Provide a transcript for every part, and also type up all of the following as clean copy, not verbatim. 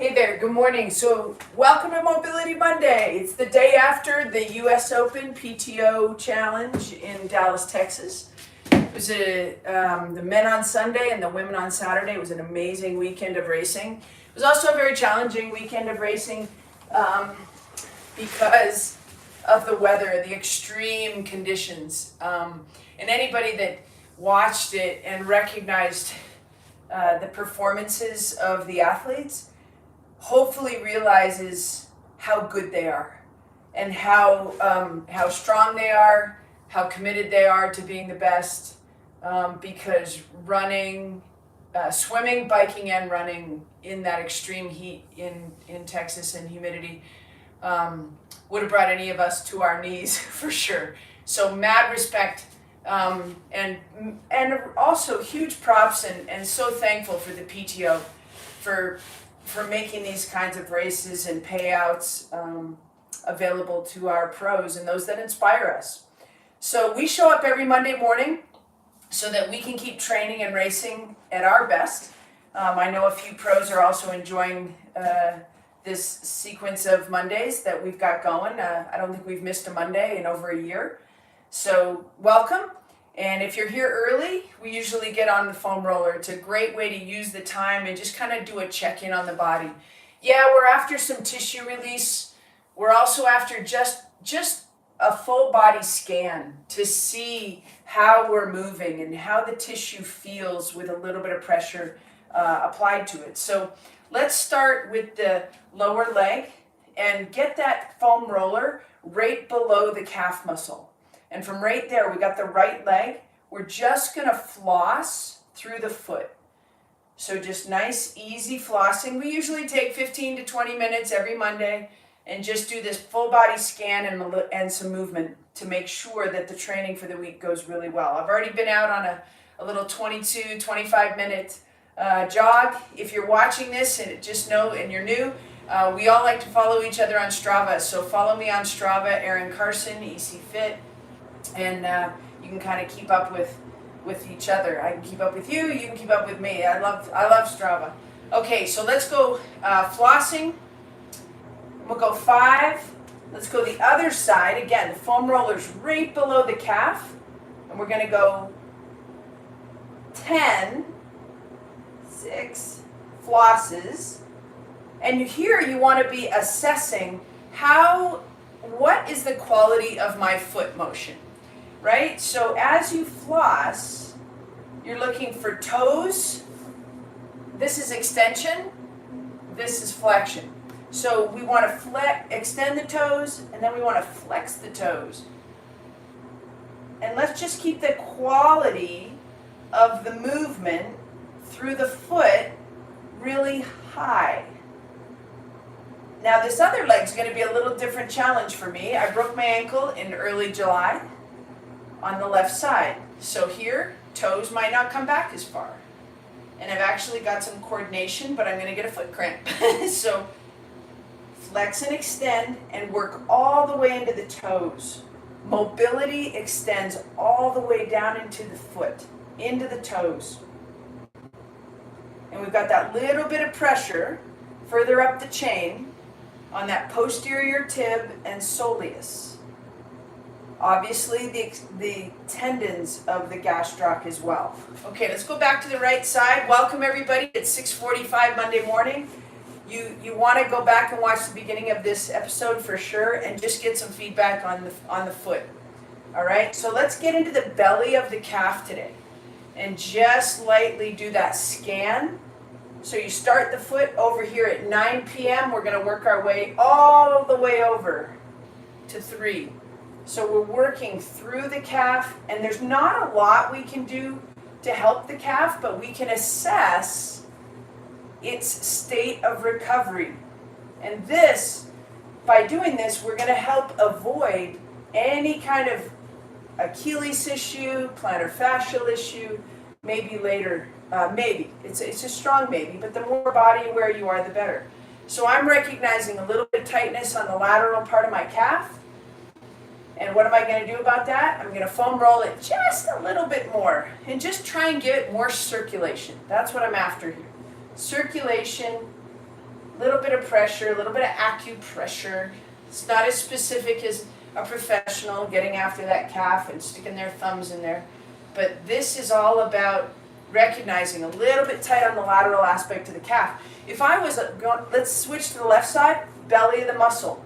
Hey there, good morning. So welcome to Mobility Monday. It's the day after the US Open PTO Challenge in Dallas, Texas. It was the men on Sunday and the women on Saturday. It was an amazing weekend of racing. It was also a very challenging weekend of racing because of the weather, the extreme conditions. And anybody that watched it and recognized the performances of the athletes hopefully realizes how good they are and how strong they are, how committed they are to being the best, because running, swimming, biking, and running in that extreme heat in Texas and humidity would have brought any of us to our knees for sure. So mad respect, and also huge props and so thankful for the PTO for making these kinds of races and payouts available to our pros and those that inspire us. So we show up every Monday morning so that we can keep training and racing at our best. I know a few pros are also enjoying this sequence of Mondays that we've got going. I don't think we've missed a Monday in over a year. So welcome. And if you're here early, we usually get on the foam roller. It's a great way to use the time and just kind of do a check-in on the body. Yeah, we're after some tissue release. We're also after just a full body scan to see how we're moving and how the tissue feels with a little bit of pressure applied to it. So let's start with the lower leg and get that foam roller right below the calf muscle. And from right there, we got the right leg. We're just gonna floss through the foot. So just nice, easy flossing. We usually take 15 to 20 minutes every Monday and just do this full body scan and some movement to make sure that the training for the week goes really well. I've already been out on a little 22, 25 minute jog. If you're watching this and just know, and you're new, we all like to follow each other on Strava. So follow me on Strava, Aaron Carson, ECFIT. And you can kind of keep up with each other. I can keep up with you, you can keep up with me. I love Strava. Okay, so let's go flossing. We'll go 5. Let's go the other side. Again, the foam roller's right below the calf. And we're going to go 10, 6 flosses. And here you want to be assessing what is the quality of my foot motion. Right? So as you floss, you're looking for toes. This is extension. This is flexion. So we want to extend the toes, and then we want to flex the toes. And let's just keep the quality of the movement through the foot really high. Now this other leg's going to be a little different challenge for me. I broke my ankle in early July on the left side. So here, toes might not come back as far. And I've actually got some coordination, but I'm going to get a foot cramp. So flex and extend and work all the way into the toes. Mobility extends all the way down into the foot, into the toes. And we've got that little bit of pressure further up the chain on that posterior tib and soleus. Obviously the tendons of the gastroc as well. Okay, let's go back to the right side. Welcome everybody. It's 6:45 Monday morning. You want to go back and watch the beginning of this episode for sure and just get some feedback on the foot. All right, so let's get into the belly of the calf today and just lightly do that scan. So you start the foot over here at 9 p.m. We're going to work our way all the way over to 3. So we're working through the calf, and there's not a lot we can do to help the calf, but we can assess its state of recovery. And by doing this, we're going to help avoid any kind of Achilles issue, plantar fascial issue, maybe later. Maybe. It's a strong maybe, but the more body aware you are, the better. So I'm recognizing a little bit of tightness on the lateral part of my calf. And what am I going to do about that? I'm going to foam roll it just a little bit more and just try and give it more circulation. That's what I'm after here. Circulation little bit of pressure, a little bit of acupressure. It's not as specific as a professional getting after that calf and sticking their thumbs in there. But this is all about recognizing a little bit tight on the lateral aspect of the calf. If I was going, let's switch to the left side, belly of the muscle.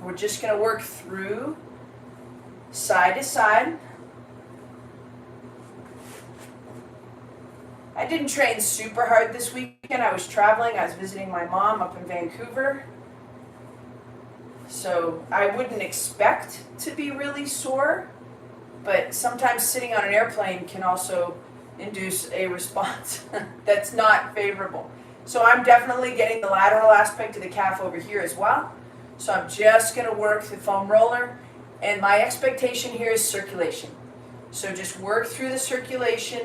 We're just going to work through side to side. I didn't train super hard this weekend. I was traveling. I was visiting my mom up in Vancouver. So I wouldn't expect to be really sore, but sometimes sitting on an airplane can also induce a response that's not favorable. So I'm definitely getting the lateral aspect of the calf over here as well. So I'm just going to work the foam roller, and my expectation here is circulation. So just work through the circulation,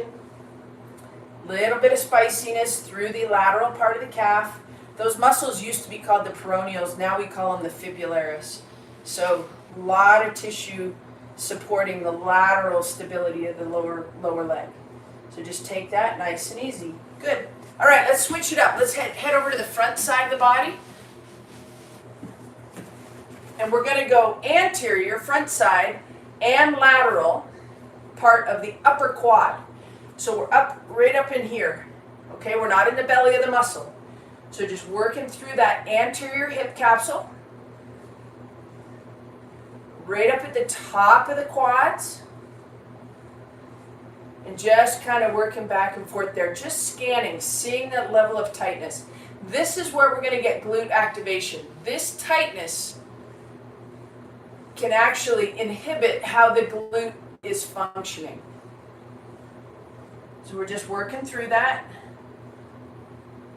little bit of spiciness through the lateral part of the calf. Those muscles used to be called the peroneals, now we call them the fibularis. So a lot of tissue supporting the lateral stability of the lower leg. So just take that nice and easy. Good. All right, let's switch it up. Let's head over to the front side of the body. And we're going to go anterior, front side, and lateral part of the upper quad. So we're up, right up in here. Okay, we're not in the belly of the muscle. So just working through that anterior hip capsule. Right up at the top of the quads. And just kind of working back and forth there. Just scanning, seeing that level of tightness. This is where we're going to get glute activation. This tightness can actually inhibit how the glute is functioning. So we're just working through that.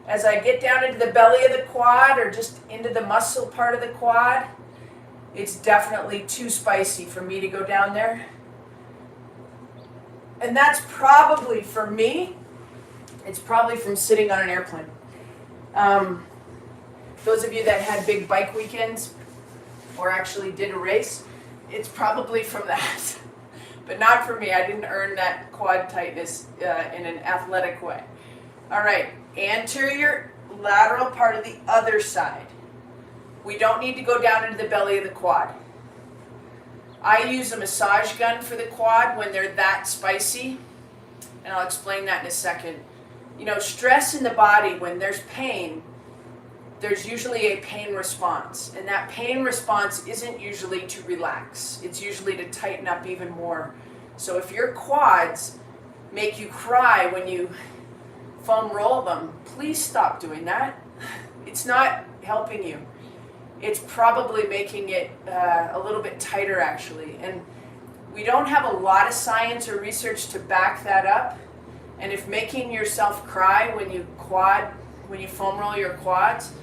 As I get down into the belly of the quad or just into the muscle part of the quad, it's definitely too spicy for me to go down there. And that's probably, for me, it's probably from sitting on an airplane. Those of you that had big bike weekends or actually did a race, it's probably from that. But not for me. I didn't earn that quad tightness in an athletic way. All right, anterior, lateral part of the other side. We don't need to go down into the belly of the quad. I use a massage gun for the quad when they're that spicy, and I'll explain that in a second. You know, stress in the body, when there's pain, there's usually a pain response, and that pain response isn't usually to relax. It's usually to tighten up even more. So if your quads make you cry when you foam roll them, please stop doing that. It's not helping you. It's probably making it a little bit tighter, actually. And we don't have a lot of science or research to back that up. And if making yourself cry when you foam roll your quads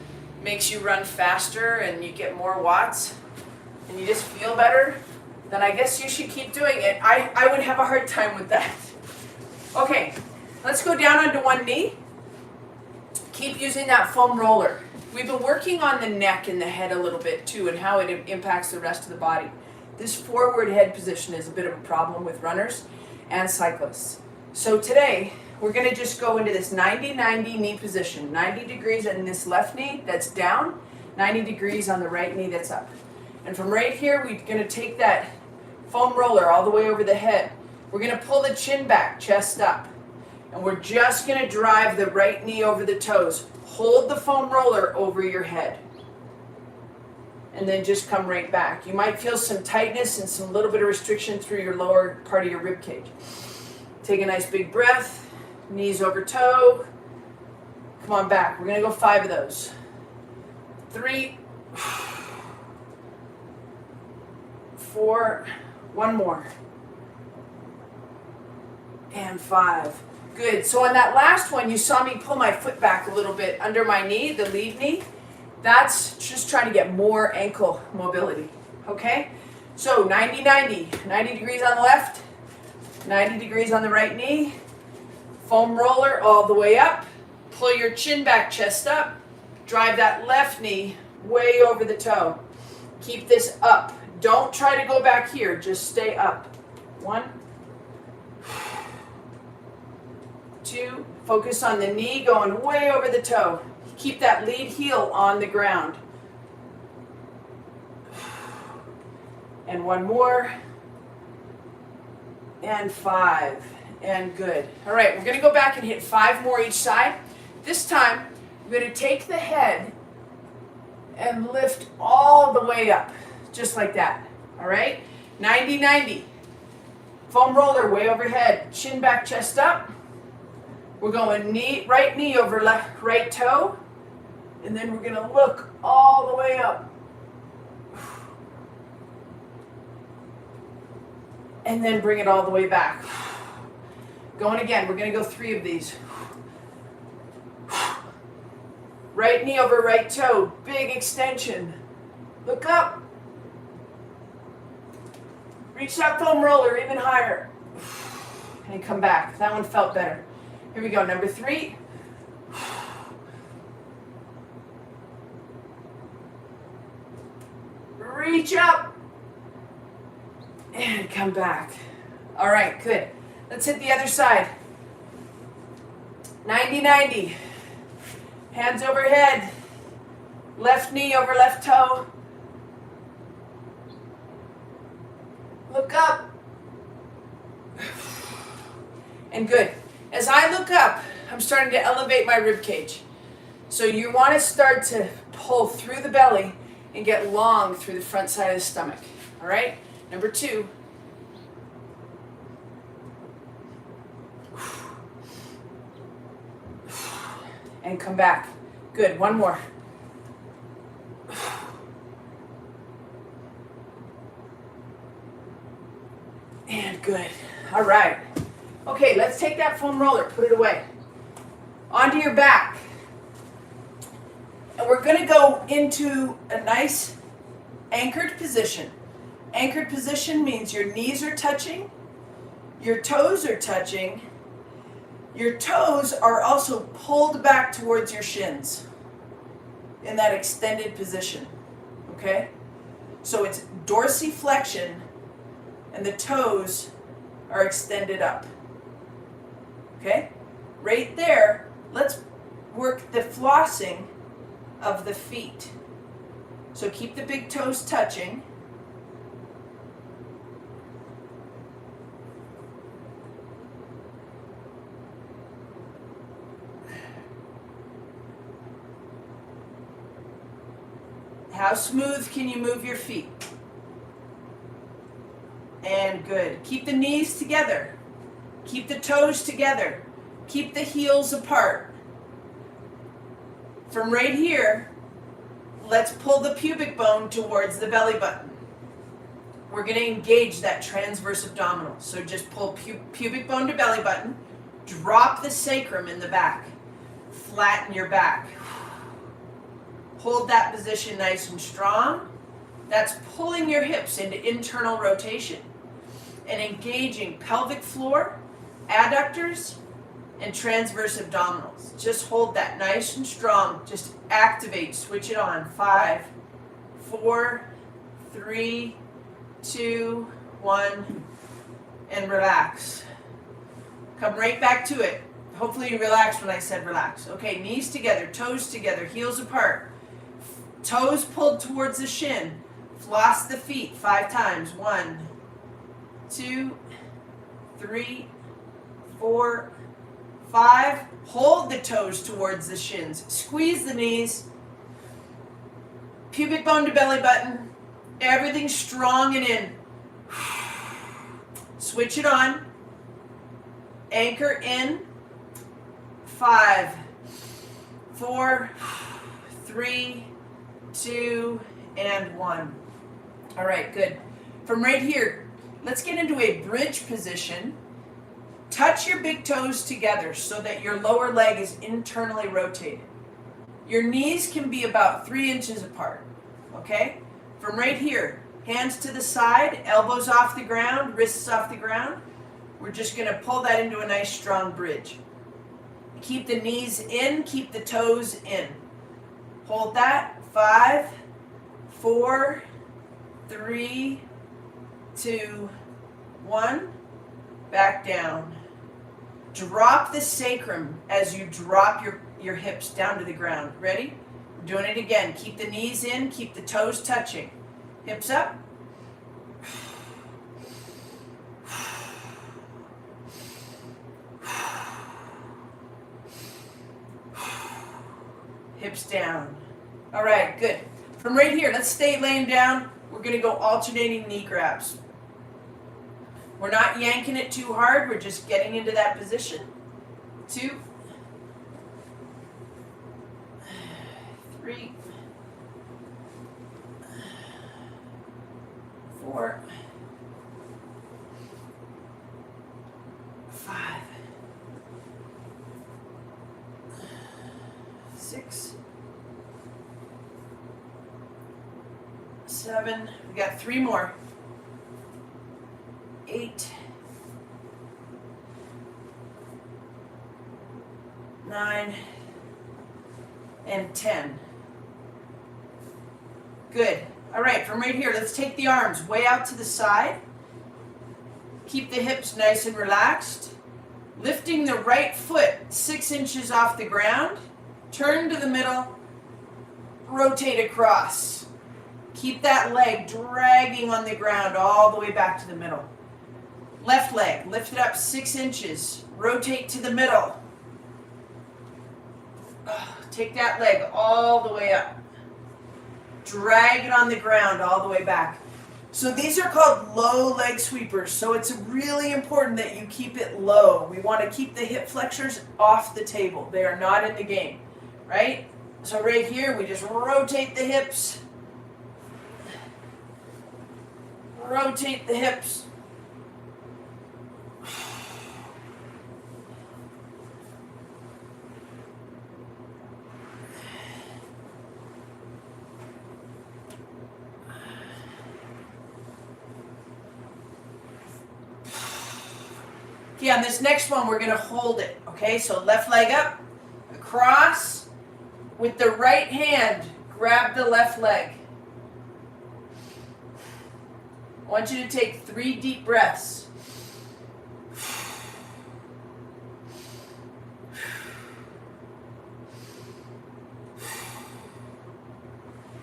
makes you run faster and you get more watts and you just feel better, then I guess you should keep doing it. I would have a hard time with that. Okay, let's go down onto one knee. Keep using that foam roller. We've been working on the neck and the head a little bit too, and how it impacts the rest of the body. This forward head position is a bit of a problem with runners and cyclists. So today, we're going to just go into this 90-90 knee position. 90 degrees on this left knee that's down, 90 degrees on the right knee that's up. And from right here, we're going to take that foam roller all the way over the head. We're going to pull the chin back, chest up. And we're just going to drive the right knee over the toes. Hold the foam roller over your head. And then just come right back. You might feel some tightness and some little bit of restriction through your lower part of your rib cage. Take a nice big breath. Knees over toe. Come on back. We're going to go 5 of those. 3, 4, one more. And 5. Good. So on that last one, you saw me pull my foot back a little bit under my knee, the lead knee. That's just trying to get more ankle mobility. Okay? So 90-90. 90 degrees on the left, 90 degrees on the right knee. Foam roller all the way up. Pull your chin back, chest up. Drive that left knee way over the toe. Keep this up. Don't try to go back here. Just stay up. 1, 2. Focus on the knee going way over the toe. Keep that lead heel on the ground. And one more. And 5. And good. All right, we're going to go back and hit 5 more each side. This time, I'm going to take the head and lift all the way up, just like that. All right? 90-90. Foam roller way overhead. Chin back, chest up. We're going right knee over left, right toe. And then we're going to look all the way up. And then bring it all the way back. Going again. We're going to go 3 of these. Right knee over right toe. Big extension. Look up. Reach that foam roller even higher. And come back. That one felt better. Here we go. Number 3. Reach up. And come back. All right, good. Let's hit the other side. 90-90. Hands overhead. Left knee over left toe. Look up. And good. As I look up, I'm starting to elevate my rib cage. So you want to start to pull through the belly and get long through the front side of the stomach. All right? Number 2. And come back. Good. One more. And good. All right. Okay, let's take that foam roller, put it away. Onto your back. And we're going to go into a nice anchored position. Anchored position means your knees are touching, your toes are touching, your toes are also pulled back towards your shins in that extended position, okay? So it's dorsiflexion and the toes are extended up, okay? Right there, let's work the flossing of the feet. So keep the big toes touching. How smooth can you move your feet? And good. Keep the knees together. Keep the toes together. Keep the heels apart. From right here, let's pull the pubic bone towards the belly button. We're going to engage that transverse abdominal. So just pull pubic bone to belly button. Drop the sacrum in the back. Flatten your back. Hold that position nice and strong. That's pulling your hips into internal rotation and engaging pelvic floor, adductors, and transverse abdominals. Just hold that nice and strong. Just activate, switch it on. 5, 4, 3, 2, 1, and relax. Come right back to it. Hopefully you relaxed when I said relax. Okay, knees together, toes together, heels apart. Toes pulled towards the shin. Floss the feet 5 times. 1, 2, 3, 4, 5. Hold the toes towards the shins. Squeeze the knees. Pubic bone to belly button. Everything strong and in. Switch it on. Anchor in. 5, 4, 3, 2, and 1. All right, good. From right here, let's get into a bridge position. Touch your big toes together so that your lower leg is internally rotated. Your knees can be about 3 inches apart, okay? From right here, hands to the side, elbows off the ground, wrists off the ground. We're just going to pull that into a nice strong bridge. Keep the knees in, keep the toes in. Hold that. 5, 4, 3, 2, 1. Back down. Drop the sacrum as you drop your hips down to the ground. Ready? We're doing it again. Keep the knees in, keep the toes touching. Hips up. Hips down. All right, good. From right here, let's stay laying down. We're going to go alternating knee grabs. We're not yanking it too hard. We're just getting into that position. 2, 3, 4, 5, 6, 7. We got 3 more. 8, 9, and 10. Good. All right, from right here, let's take the arms way out to the side. Keep the hips nice and relaxed. Lifting the right foot 6 inches off the ground. Turn to the middle. Rotate across. Keep that leg dragging on the ground all the way back to the middle. Left leg, lift it up 6 inches. Rotate to the middle. Take that leg all the way up. Drag it on the ground all the way back. So these are called low leg sweepers. So it's really important that you keep it low. We want to keep the hip flexors off the table. They are not in the game, right? So right here, we just rotate the hips. Rotate the hips. Okay, on this next one, we're going to hold it. Okay, so left leg up, across. With the right hand, grab the left leg. I want you to take 3 deep breaths.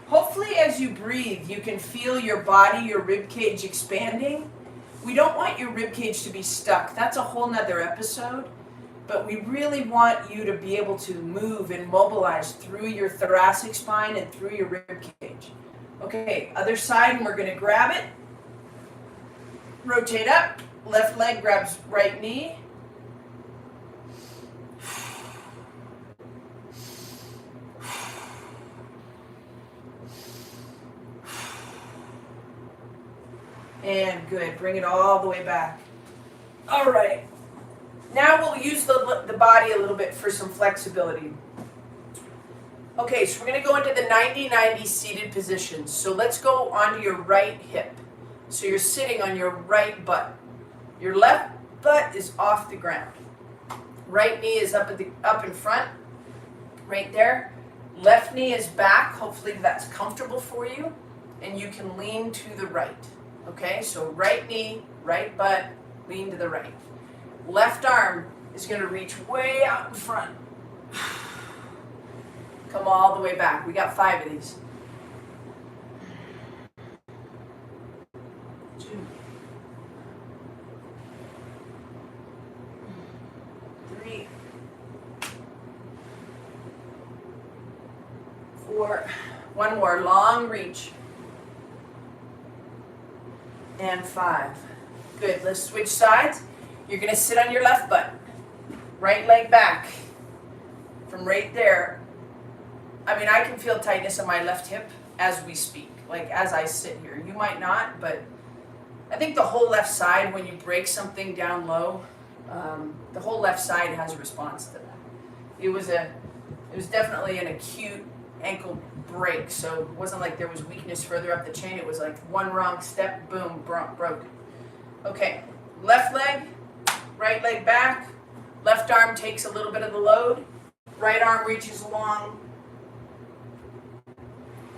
Hopefully as you breathe, you can feel your body, your rib cage expanding. We don't want your rib cage to be stuck. That's a whole nother episode. But we really want you to be able to move and mobilize through your thoracic spine and through your rib cage. Okay, other side, and we're going to grab it. Rotate up. Left leg grabs right knee. And good. Bring it all the way back. All right. Now we'll use the body a little bit for some flexibility. Okay, so we're going to go into the 90-90 seated position. So let's go onto your right hip. So you're sitting on your right butt. Your left butt is off the ground. Right knee is up in front, right there. Left knee is back. Hopefully that's comfortable for you. And you can lean to the right. Okay, so right knee, right butt, lean to the right. Left arm is going to reach way out in front. Come all the way back. We got 5 of these. 2, 3, 4. One more. Long reach. And 5. Good. Let's switch sides. You're going to sit on your left butt. Right leg back. From right there. I mean, I can feel tightness in my left hip as we speak. Like as I sit here. You might not, but I think the whole left side, when you break something down low, the whole left side has a response to that. It was definitely an acute ankle break, so it wasn't like there was weakness further up the chain. It was like one wrong step, boom, broken. Okay, left leg, right leg back, left arm takes a little bit of the load, right arm reaches along.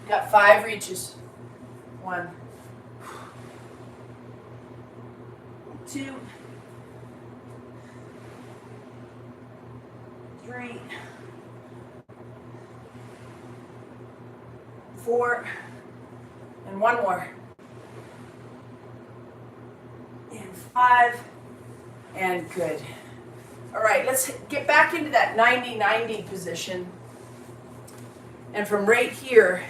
Got 5 reaches. 1, 2, 3, 4, and one more, and 5, and good. All right, let's get back into that 90-90 position. And from right here,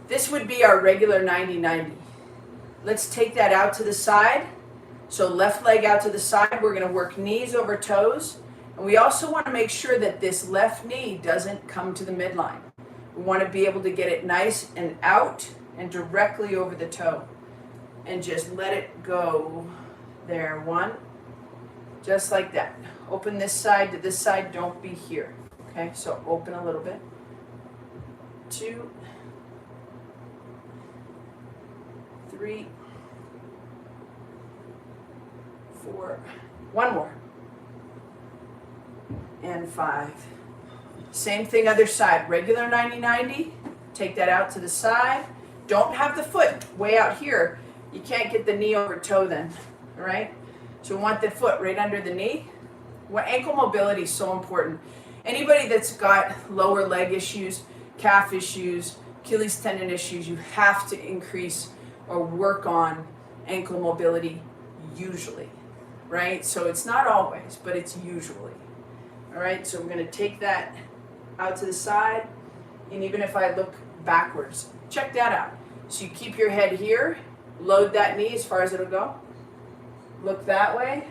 this would be our regular 90-90. Let's take that out to the side. So left leg out to the side. We're going to work knees over toes. And we also want to make sure that this left knee doesn't come to the midline. We want to be able to get it nice and out and directly over the toe. And just let it go there. 1, just like that. Open this side to this side. Don't be here. Okay, so open a little bit. 2, 3, 4, one more, and 5. Same thing other side, regular 90-90, take that out to the side. Don't have the foot way out here. You can't get the knee over toe then, all right? So we want the foot right under the knee. Well, ankle mobility is so important. Anybody that's got lower leg issues, calf issues, Achilles tendon issues, you have to increase or work on ankle mobility usually, right? So it's not always, but it's usually. All right, so we're going to take that out to the side, and even if I look backwards, check that out. So you keep your head here, load that knee as far as it'll go, look that way,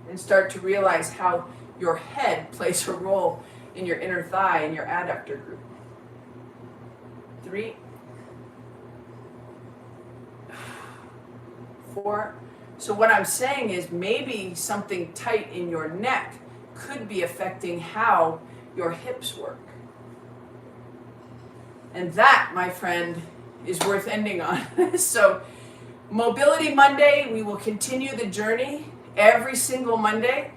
and start to realize how your head plays a role in your inner thigh and your adductor group. 3, 4. So what I'm saying is maybe something tight in your neck could be affecting how your hips work. And that, my friend, is worth ending on. So Mobility Monday, we will continue the journey every single Monday,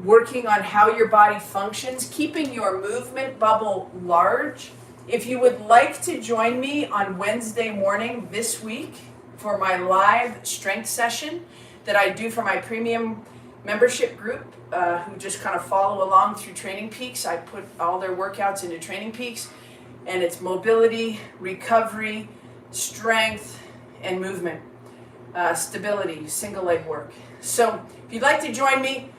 working on how your body functions, keeping your movement bubble large. If you would like to join me on Wednesday morning this week for my live strength session that I do for my premium membership group, who just kind of follow along through Training Peaks. I put all their workouts into Training Peaks, and it's mobility, recovery, strength, and movement, stability, single leg work. So if you'd like to join me,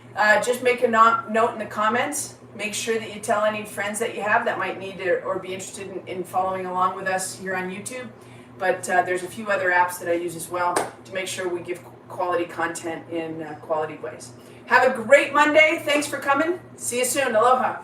just make a note in the comments. Make sure that you tell any friends that you have that might need to or be interested in following along with us here on YouTube. But there's a few other apps that I use as well to make sure we give quality content in quality ways. Have a great Monday. Thanks for coming. See you soon. Aloha.